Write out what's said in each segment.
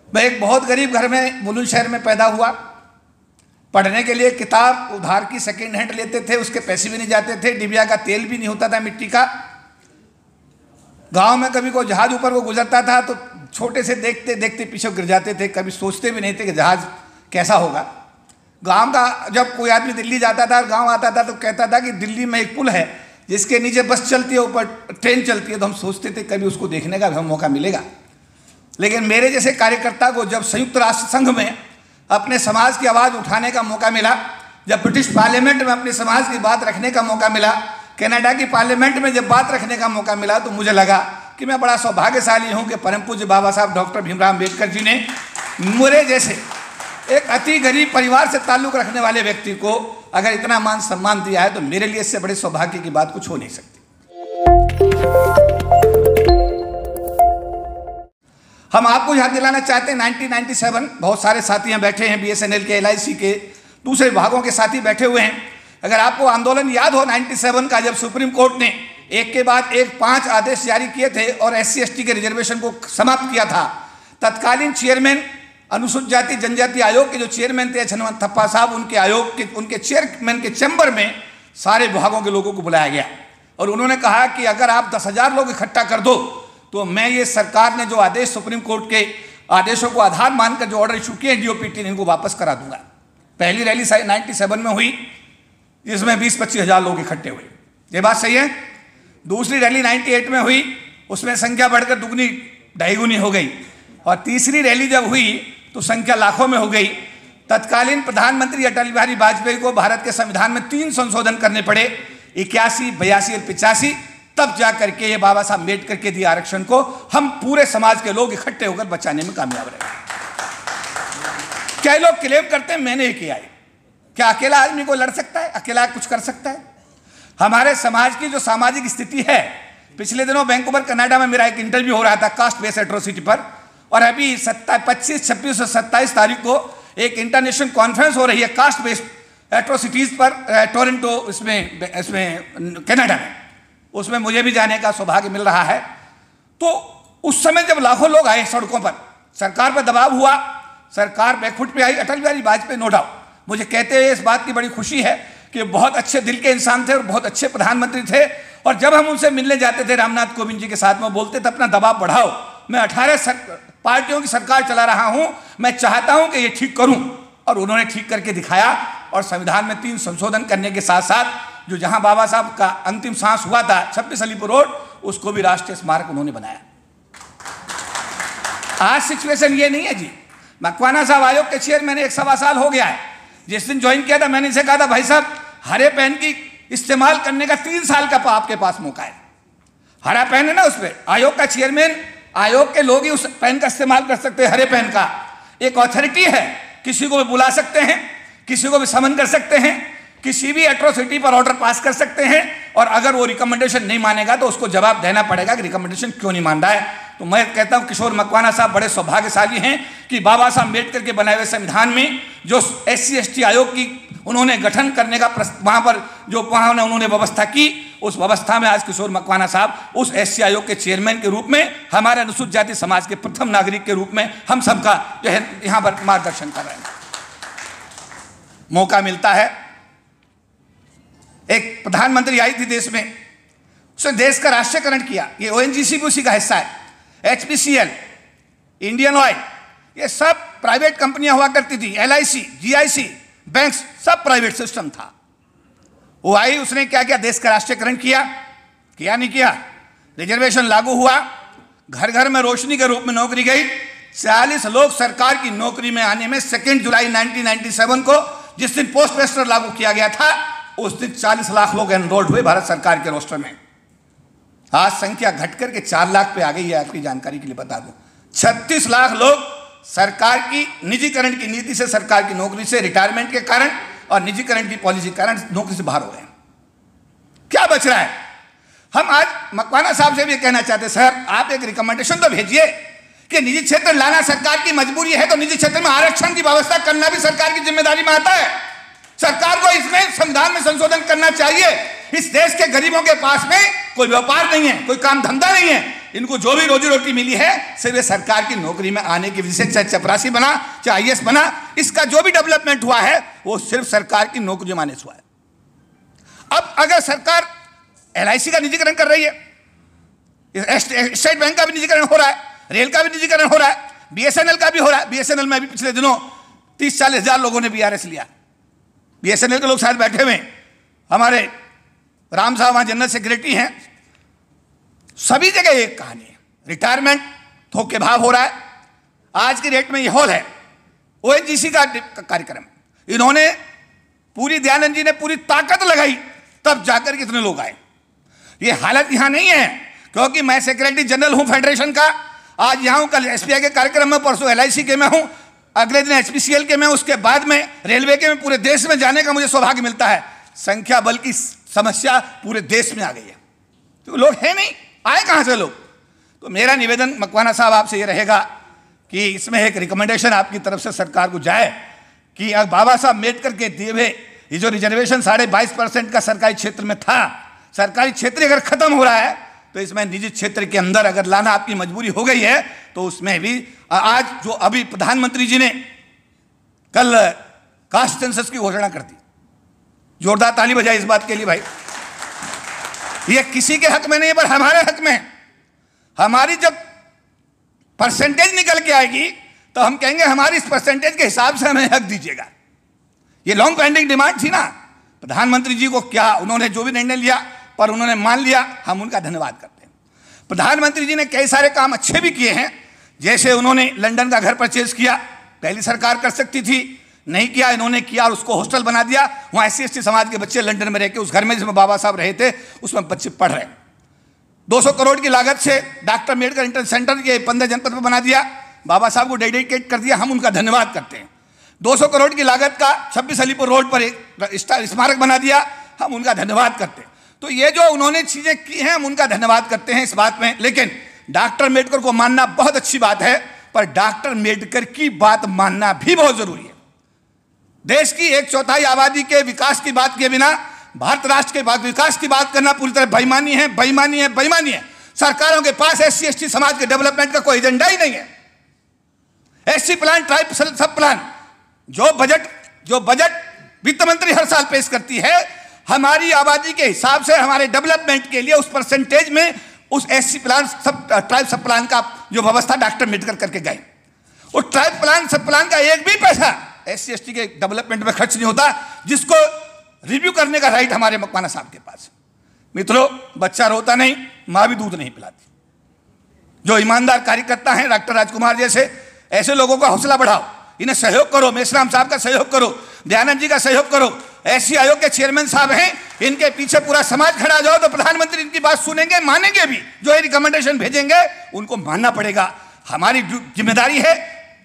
मैं एक बहुत गरीब घर में बुलंदशहर में पैदा हुआ। पढ़ने के लिए किताब उधार की सेकेंड हैंड लेते थे, उसके पैसे भी नहीं जाते थे, डिबिया का तेल भी नहीं होता था मिट्टी का। गांव में कभी कोई जहाज ऊपर को गुजरता था तो छोटे से देखते देखते पीछे गिर जाते थे, कभी सोचते भी नहीं थे कि जहाज कैसा होगा। गांव का जब कोई आदमी दिल्ली जाता था, गांव आता था तो कहता था कि दिल्ली में एक पुल है जिसके नीचे बस चलती है, ऊपर ट्रेन चलती है। तो हम सोचते थे कभी उसको देखने का भी हम मौका मिलेगा। लेकिन मेरे जैसे कार्यकर्ता को जब संयुक्त राष्ट्र संघ में अपने समाज की आवाज़ उठाने का मौका मिला, जब ब्रिटिश पार्लियामेंट में अपने समाज की बात रखने का मौका मिला, कनाडा की पार्लियामेंट में जब बात रखने का मौका मिला, तो मुझे लगा कि मैं बड़ा सौभाग्यशाली हूं कि परम पूज्य बाबा साहब डॉक्टर भीमराव अम्बेडकर जी ने मेरे जैसे एक अति गरीब परिवार से ताल्लुक रखने वाले व्यक्ति को अगर इतना मान सम्मान दिया है, तो मेरे लिए इससे बड़े सौभाग्य की बात कुछ हो नहीं सकती। हम आपको याद दिलाना चाहते हैं 1997, बहुत सारे साथी यहाँ बैठे हैं, BSNL के, LIC के, दूसरे विभागों के साथी बैठे हुए हैं। अगर आपको आंदोलन याद हो 97 का, जब सुप्रीम कोर्ट ने एक के बाद एक 5 आदेश जारी किए थे और SC/ST के रिजर्वेशन को समाप्त किया था, तत्कालीन चेयरमैन अनुसूचित जाति जनजाति आयोग के जो चेयरमैन थे छनवंत थप्पा साहब, उनके आयोग के उनके चेयरमैन के चैम्बर में सारे विभागों के लोगों को बुलाया गया और उन्होंने कहा कि अगर आप 10,000 लोग इकट्ठा कर दो तो मैं ये सरकार ने जो आदेश सुप्रीम कोर्ट के आदेशों को आधार मानकर जो ऑर्डर इशू किए DOPT ने, इनको वापस करा दूंगा। पहली रैली 97 में हुई जिसमें 20-25 हज़ार लोग इकट्ठे हुए, ये बात सही है। दूसरी रैली 98 में हुई, उसमें संख्या बढ़कर दुगनी ढाईगुनी हो गई। और तीसरी रैली जब हुई तो संख्या लाखों में हो गई। तत्कालीन प्रधानमंत्री अटल बिहारी वाजपेयी को भारत के संविधान में 3 संशोधन करने पड़े, 81, 82 और 85, तब जा करके ये बाबा साहब अम्बेडकर के दिए आरक्षण को हम पूरे समाज के लोग इकट्ठे होकर बचाने में कामयाब रहे। कई लोग क्लेम करते हैं मैंने ये किया है। क्या अकेला आदमी को लड़ सकता है? अकेला कुछ कर सकता है? हमारे समाज की जो सामाजिक स्थिति है, पिछले दिनों वैंकूवर कनाडा में मेरा एक इंटरव्यू हो रहा था कास्ट बेस्ड एट्रोसिटी पर, और अभी 25, 26 और 27 तारीख को एक इंटरनेशनल कॉन्फ्रेंस हो रही है कास्ट बेस्ड एट्रोसिटीज पर टोरंटो इसमें कनाडा में। उसमें मुझे भी जाने का सौभाग्य मिल रहा है। तो उस समय जब लाखों लोग आए सड़कों पर, सरकार पर दबाव हुआ, सरकार बैकफुट पे आई। अटल बिहारी वाजपेयी नो डाउट मुझे कहते हुए इस बात की बड़ी खुशी है कि बहुत अच्छे दिल के इंसान थे और बहुत अच्छे प्रधानमंत्री थे। और जब हम उनसे मिलने जाते थे रामनाथ कोविंद जी के साथ में, बोलते थे अपना दबाव बढ़ाओ, मैं 18 पार्टियों की सरकार चला रहा हूं, मैं चाहता हूं कि ये ठीक करूं। और उन्होंने ठीक करके दिखाया और संविधान में 3 संशोधन करने के साथ साथ जो जहां बाबा साहब का अंतिम सांस हुआ था 26 अलीपुर रोड, उसको भी राष्ट्रीय स्मारक उन्होंने बनाया। आज सिचुएशन ये नहीं है जी। मकवाना साहब आयोग के चेयरमैन 1.25 साल हो गया है। जिस दिन ज्वाइन किया था मैंने इनसे कहा था भाई साहब हरे पेन की इस्तेमाल करने का 3 साल का आपके पास मौका है। हरा पेन है ना, उस पर आयोग का चेयरमैन, आयोग के लोग ही उस पेन का इस्तेमाल कर सकते हैं। हरे पेन का एक अथॉरिटी है, किसी को भी बुला सकते हैं, किसी को भी समन कर सकते हैं, किसी भी एट्रोसिटी पर ऑर्डर पास कर सकते हैं। और अगर वो रिकमेंडेशन नहीं मानेगा तो उसको जवाब देना पड़ेगा कि रिकमेंडेशन क्यों नहीं मान रहा है। तो मैं कहता हूं किशोर मकवाना साहब बड़े सौभाग्यशाली हैं कि बाबा साहब अम्बेडकर के बनाए हुए संविधान में जो SC/ST आयोग की उन्होंने गठन करने का वहां पर जो उन्होंने व्यवस्था की, उस व्यवस्था में आज किशोर मकवाना साहब उस SC आयोग के चेयरमैन के रूप में हमारे अनुसूचित जाति समाज के प्रथम नागरिक के रूप में हम सबका जो है यहां पर मार्गदर्शन कर रहे हैं। मौका मिलता है, एक प्रधानमंत्री आई थी देश में, उसने देश का राष्ट्रीयकरण किया। ये ONGC भी उसी का हिस्सा है। HPCL, इंडियन ऑयल, ये सब प्राइवेट कंपनियां हुआ करती थी। LIC, GIC, बैंक्स, सब प्राइवेट सिस्टम था। वो आई, उसने क्या किया? देश का राष्ट्रीयकरण किया नहीं किया? रिजर्वेशन लागू हुआ, घर घर में रोशनी के रूप में नौकरी गई। 40 लोग सरकार की नौकरी में आने में 2 जुलाई 1997 को जिस दिन पोस्ट मास्टर लागू किया गया था, उस दिन 40 लाख लोग एनरोल्ड हुए भारत सरकार के रोस्टर में। आज संख्या घटकर के 4 लाख पे आ गई है। आपकी जानकारी के लिए बता दूं, 36 लाख लोग सरकार की निजीकरण की नीति से, सरकार की नौकरी से, रिटायरमेंट के कारण और निजीकरण की पॉलिसी के कारण नौकरी से बाहर हो गए। क्या बच रहा है? हम आज मकवाना साहब से भी कहना चाहते, सर आप एक रिकमेंडेशन तो भेजिए कि निजी क्षेत्र लाना सरकार की मजबूरी है, तो निजी क्षेत्र में आरक्षण की व्यवस्था करना भी सरकार की जिम्मेदारी में आता है। सरकार को इसमें संविधान में संशोधन करना चाहिए। इस देश के गरीबों के पास में कोई व्यापार नहीं है, कोई काम धंधा नहीं है। इनको जो भी रोजी रोटी मिली है सिर्फ सरकार की नौकरी में आने की वजह से, चाहे चपरासी बना चाहे IAS बना, इसका जो भी डेवलपमेंट हुआ है वो सिर्फ सरकार की नौकरी में आने से हुआ है। अब अगर सरकार LIC का निजीकरण कर रही है, स्टेट बैंक का भी निजीकरण हो रहा है, रेल का भी निजीकरण हो रहा है, BSNL का भी हो रहा है। BSNL में भी पिछले दिनों 30-40 हजार लोगों ने BRS लिया। BSNL के लोग शायद बैठे हुए, हमारे राम साहब वहां जनरल सेक्रेटरी हैं। सभी जगह एक कहानी है, रिटायरमेंट थोक के भाव हो रहा है। आज की डेट में यह हॉल है ONGC का कार्यक्रम, इन्होंने पूरी, दयानंद जी ने पूरी ताकत लगाई तब जाकर कितने लोग आए। ये हालत यहां नहीं है क्योंकि मैं सेक्रेटरी जनरल हूं फेडरेशन का, आज यहां हूं, कल SBI के कार्यक्रम में, परसों LIC के में हूं, अगले दिन HPCL के में, उसके बाद में रेलवे के में, पूरे देश में जाने का मुझे सौभाग्य मिलता है। संख्या बल की समस्या पूरे देश में आ गई है, तो लोग हैं नहीं, आए कहां से लोग। तो मेरा निवेदन मकवाना साहब आपसे ये रहेगा कि इसमें एक रिकमेंडेशन आपकी तरफ से सरकार को जाए कि अब बाबा साहब अम्बेडकर के दिए हुए ये जो रिजर्वेशन 22.5% का सरकारी क्षेत्र में था, सरकारी क्षेत्र अगर खत्म हो रहा है तो इसमें निजी क्षेत्र के अंदर अगर लाना आपकी मजबूरी हो गई है तो उसमें भी आज जो अभी प्रधानमंत्री जी ने कल कास्ट सेंसस की घोषणा कर दी, जोरदार ताली बजाई इस बात के लिए भाई। ये किसी के हक में नहीं पर हमारे हक में। हमारी जब परसेंटेज निकल के आएगी तो हम कहेंगे हमारी इस परसेंटेज के हिसाब से हमें हक दीजिएगा। ये लॉन्ग पेंडिंग डिमांड थी ना, प्रधानमंत्री जी को क्या, उन्होंने जो भी निर्णय लिया पर उन्होंने मान लिया, हम उनका धन्यवाद करते हैं। प्रधानमंत्री जी ने कई सारे काम अच्छे भी किए हैं, जैसे उन्होंने लंदन का घर परचेज किया, पहली सरकार कर सकती थी, नहीं किया, इन्होंने किया और उसको हॉस्टल बना दिया। वहाँ SC/ST समाज के बच्चे लंदन में रह के, उस घर में जिसमें बाबा साहब रहे थे उसमें बच्चे पढ़ रहे हैं। 200 करोड़ की लागत से डॉक्टर अम्बेडकर इंटर सेंटर के 15 जनपद में बना दिया, बाबा साहब को डेडिकेट कर दिया, हम उनका धन्यवाद करते हैं। 200 करोड़ की लागत का 26 अलीपुर रोड पर एक स्मारक बना दिया, हम उनका धन्यवाद करते हैं। तो ये जो उन्होंने चीजें की हैं हम उनका धन्यवाद करते हैं इस बात में। लेकिन डॉक्टर अम्बेडकर को मानना बहुत अच्छी बात है, पर डॉक्टर अम्बेडकर की बात मानना भी बहुत जरूरी है। देश की 1/4 आबादी के विकास की बात किए बिना भारत राष्ट्र के बाद विकास की बात करना पूरी तरह बेईमानी है, बेईमानी है, बेईमानी है। सरकारों के पास SC/ST समाज के डेवलपमेंट का कोई एजेंडा ही नहीं है। SC प्लान, ट्राइब सब प्लान, जो बजट वित्त मंत्री हर साल पेश करती है, हमारी आबादी के हिसाब से हमारे डेवलपमेंट के लिए उस परसेंटेज में उस SC प्लान, सब ट्राइब सब प्लान का जो व्यवस्था डॉक्टर अम्बेडकर करके गए, उस ट्राइब प्लान सब प्लान का एक भी पैसा SC/ST के डेवलपमेंट में खर्च नहीं होता, जिसको रिव्यू करने का राइट हमारे मकवाना साहब के पास। मित्रों, बच्चा रोता नहीं, मां भी दूध नहीं पिलाती। जो ईमानदार कार्यकर्ता हैं डॉक्टर राजकुमार जैसे, ऐसे लोगों का हौसला बढ़ाओ, इन्हें सहयोग करो, मेश्राम साहब का सहयोग करो, दयानंद जी का सहयोग करो। SC आयोग के चेयरमैन साहब हैं, इनके पीछे पूरा समाज खड़ा जाओ तो प्रधानमंत्री इनकी बात सुनेंगे, मानेंगे भी। जो ये रिकमेंडेशन भेजेंगे उनको मानना पड़ेगा। हमारी जिम्मेदारी है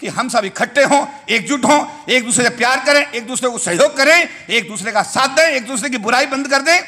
कि हम सब इकट्ठे हों, एकजुट हों, एक दूसरे से प्यार करें, एक दूसरे को सहयोग करें, एक दूसरे का साथ दें, एक दूसरे की बुराई बंद कर दें।